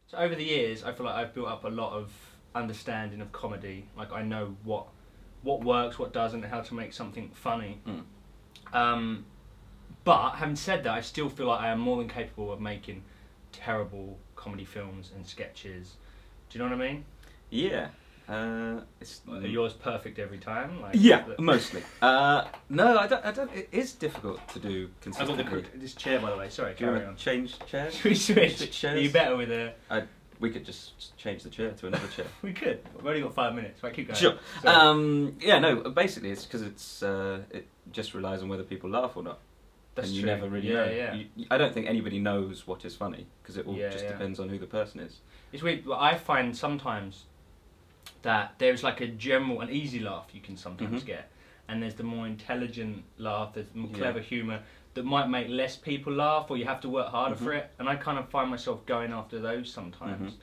So over the years, I feel like I've built up a lot of understanding of comedy. Like I know what works, what doesn't, and how to make something funny. But having said that, I still feel like I am more than capable of making terrible comedy films and sketches. Do you know what I mean? Yeah. Are yours perfect every time? Like, yeah, mostly. No, I don't. It is difficult to do I've got consistently. this chair, by the way. Sorry, Do you carry want on. to change chairs? Should we switch? Switch chairs? Are you better with a... We could just change the chair to another chair. We could. We've only got 5 minutes. Right, keep going. Sure. Sorry. Yeah, no, basically it's because it just relies on whether people laugh or not. That's and you true. never really Yeah, know. yeah. I don't think anybody knows what is funny, because it all Yeah, just yeah. depends on who the person is. It's weird. But I find sometimes that there's like an easy laugh you can sometimes get, and there's the more intelligent laugh, there's more clever humour that might make less people laugh, or you have to work harder for it. And I kind of find myself going after those sometimes.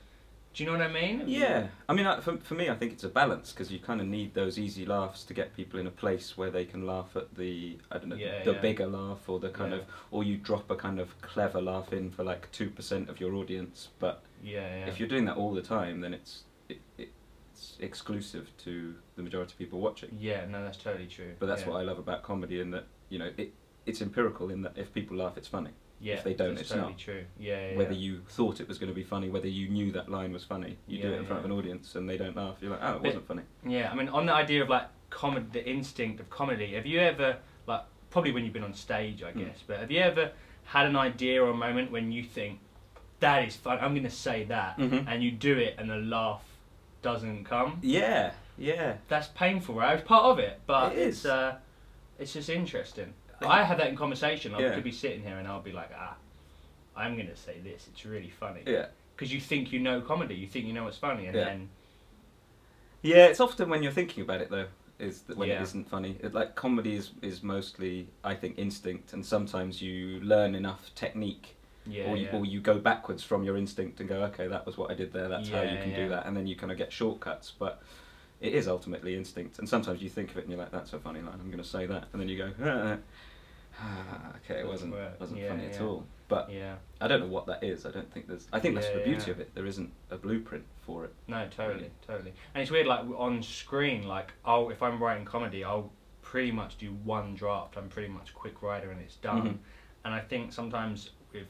Do you know what I mean? Yeah, I mean, for me, I think it's a balance, because you kind of need those easy laughs to get people in a place where they can laugh at the, I don't know, the bigger laugh, or the kind of, or you drop a kind of clever laugh in for like 2% of your audience. But if you're doing that all the time, then it's exclusive to the majority of people watching. Yeah, no, that's totally true. But that's what I love about comedy, in that, you know, it's empirical, in that if people laugh, it's funny. Yeah, if they don't, that's it's totally not. true. Yeah, Whether you thought it was going to be funny, whether you knew that line was funny, you do it in front of an audience and they don't laugh, you're like, oh, it wasn't funny. Yeah, I mean, on the idea of like comedy, the instinct of comedy, have you ever, like, probably when you've been on stage, I guess, but have you ever had an idea or a moment when you think, that is fun, I'm going to say that, and you do it and the laugh doesn't come? Yeah, yeah. That's painful, right? It's part of it, but It is. it's just interesting. I have that in conversation. I Yeah. could be sitting here and I'll be like, I'm going to say this. It's really funny. Yeah. Because you think you know comedy. You think you know what's funny. And then... Yeah, it's often when you're thinking about it, though, is that when Yeah. it isn't funny. Like, comedy is mostly, I think, instinct, and sometimes you learn enough technique, or you go backwards from your instinct and go, okay, that was what I did there, that's how you can do that, and then you kind of get shortcuts. But it is ultimately instinct, and sometimes you think of it and you're like, that's a funny line, I'm going to say that, and then you go, okay, it wasn't funny at all. But I don't know what that is. I don't think there's. I think that's the beauty of it. There isn't a blueprint for it. No, totally. And it's weird, like on screen, like if I'm writing comedy, I'll pretty much do one draft. I'm pretty much quick writer and it's done. And I think sometimes with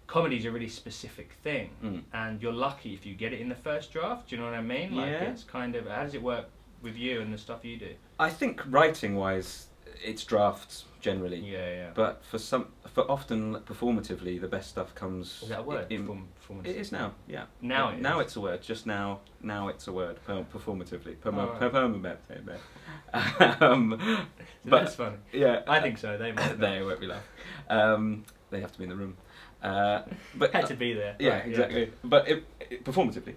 comedy is a really specific thing, and you're lucky if you get it in the first draft. Do you know what I mean? Like it's kind of, how does it work with you and the stuff you do? I think writing wise, it's drafts generally. Yeah. But for often performatively, the best stuff comes. Is that a word? It is now. Yeah. Now it now is. it's a word. Just now it's a word. Performatively. But that's funny. Yeah. I think so. They might. They won't be laughing. They have to be in the room. But had to be there. Yeah, right, exactly. Yeah. But performatively,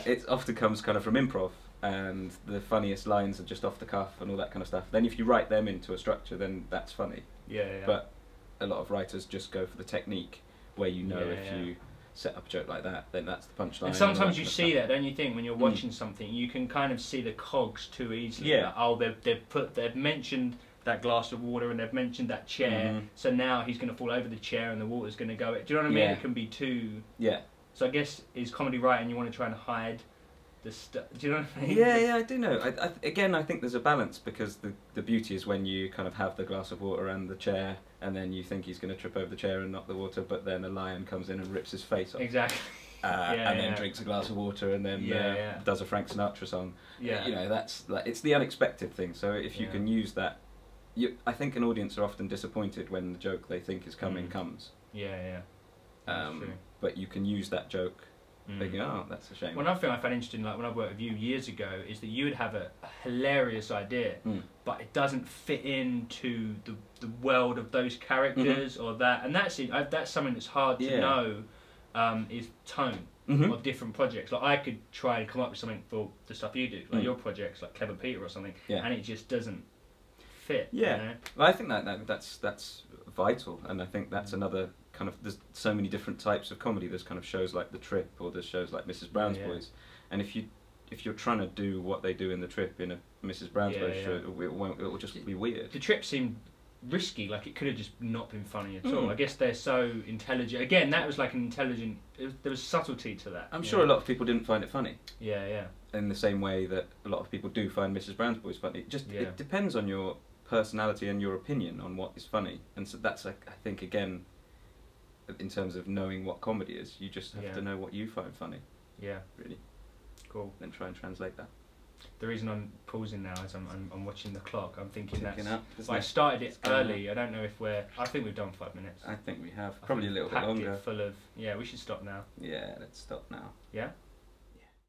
it often comes kind of from improv, and the funniest lines are just off the cuff and all that kind of stuff. Then if you write them into a structure, then that's funny. Yeah. But a lot of writers just go for the technique, where you know if you set up a joke like that, then that's the punchline. And sometimes you see that, don't you think, when you're watching something, you can kind of see the cogs too easily. Yeah. Like, they've mentioned that glass of water and they've mentioned that chair, so now he's going to fall over the chair and the water's going to go. Do you know what I mean? Yeah. It can be too. Yeah. So I guess is comedy writing, you want to try and hide the stuff. Do you know what I mean? Yeah, I do know. I think there's a balance, because the beauty is when you kind of have the glass of water and the chair, and then you think he's going to trip over the chair and knock the water, but then a lion comes in and rips his face off. Exactly. And then drinks a glass of water, and then does a Frank Sinatra song. Yeah. You know, that's like, it's the unexpected thing. So if you can use that, I think an audience are often disappointed when the joke they think is coming comes. Yeah. That's true. But you can use that joke, thinking, oh, that's a shame. One other thing I found interesting, like when I worked with you years ago, is that you would have a hilarious idea, but it doesn't fit into the world of those characters or that, and that's something that's hard to know. Is tone of different projects. Like I could try and come up with something for the stuff you do, like your projects, like Clever Peter or something, and it just doesn't fit. Yeah, you know? well, I think that's vital, and I think that's another kind of. There's so many different types of comedy. There's kind of shows like The Trip, or there's shows like Mrs. Brown's Boys, and if you're trying to do what they do in The Trip in a Mrs. Brown's Boys show, it will just be weird. The Trip seemed risky. Like it could have just not been funny at all. I guess they're so intelligent. Again, that was like an intelligent. There was subtlety to that. I'm sure a lot of people didn't find it funny. Yeah, yeah. In the same way that a lot of people do find Mrs. Brown's Boys funny. It depends on your personality and your opinion on what is funny, and so that's like, I think, again, in terms of knowing what comedy is, you just have to know what you find funny. Yeah. Really. Cool. Then try and translate that. The reason I'm pausing now is I'm watching the clock. I'm thinking I started it early. I don't know if I think we've done 5 minutes. I think we have. Probably a little bit longer. It full of. Yeah, we should stop now. Yeah, let's stop now. Yeah.